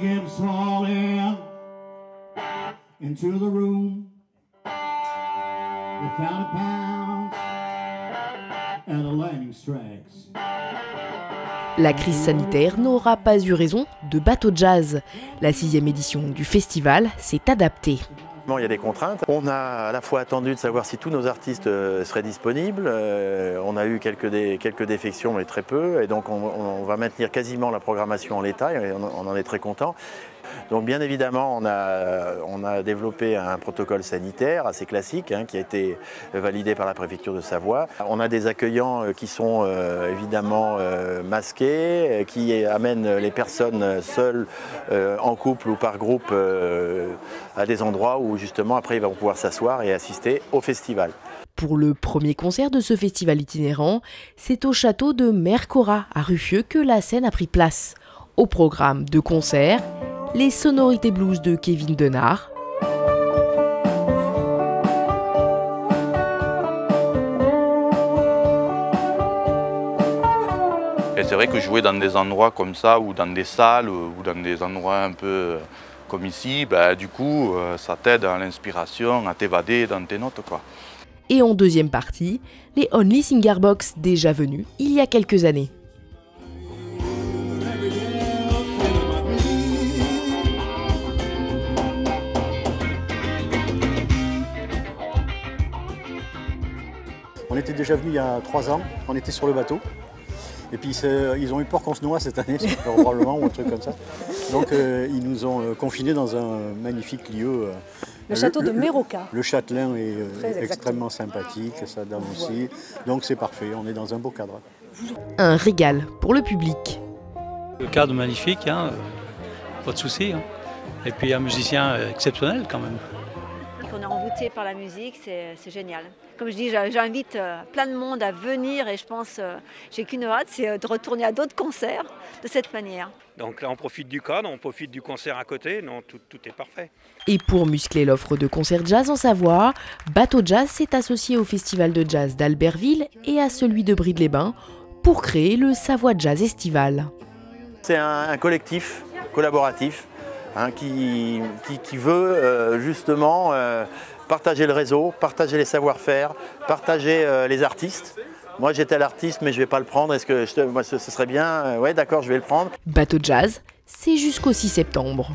came falling into the room. We found a pound and a lightning strikes. La crise sanitaire n'aura pas eu raison de Bateau Jazz. La 6e édition du festival s'est adaptée. Il y a des contraintes. On a à la fois attendu de savoir si tous nos artistes seraient disponibles. On a eu quelques défections, mais très peu. Et donc on va maintenir quasiment la programmation en l'état et on en est très content. Donc bien évidemment, on a développé un protocole sanitaire assez classique qui a été validé par la préfecture de Savoie. On a des accueillants qui sont évidemment masqués, qui amènent les personnes seules, en couple ou par groupe, à des endroits où justement après ils vont pouvoir s'asseoir et assister au festival. Pour le premier concert de ce festival itinérant, c'est au château de Mercora à Ruffieux que la scène a pris place. Au programme de concert, les sonorités blues de Kevin Denard, et c'est vrai que jouer dans des endroits comme ça, ou dans des salles, ou dans des endroits un peu comme ici, du coup, ça t'aide à l'inspiration, à t'évader dans tes notes, quoi. Et en deuxième partie, les Only Singer Box déjà venus il y a quelques années. On était déjà venus il y a 3 ans, on était sur le bateau. Et puis ils ont eu peur qu'on se noie cette année, probablement, ou un truc comme ça. Donc ils nous ont confinés dans un magnifique lieu. Le château de Meroca. Le châtelain est extrêmement sympathique, sa dame aussi. Donc c'est parfait, on est dans un beau cadre. Un régal pour le public. Le cadre magnifique, pas de souci. Et puis un musicien exceptionnel quand même. On est envoûté par la musique, c'est génial. Comme je dis, j'invite plein de monde à venir et je pense, j'ai qu'une hâte, c'est de retourner à d'autres concerts de cette manière. Donc là, on profite du cadre, on profite du concert à côté, non, tout est parfait. Et pour muscler l'offre de concerts jazz en Savoie, Bateau Jazz s'est associé au festival de jazz d'Albertville et à celui de Bride-les-Bains pour créer le Savoie Jazz Estival. C'est un collectif collaboratif qui veut justement partager le réseau, partager les savoir-faire, partager les artistes. Moi j'étais l'artiste mais je ne vais pas le prendre, est-ce que moi, ce serait bien, ouais d'accord je vais le prendre. Bateau Jazz, c'est jusqu'au 6 septembre.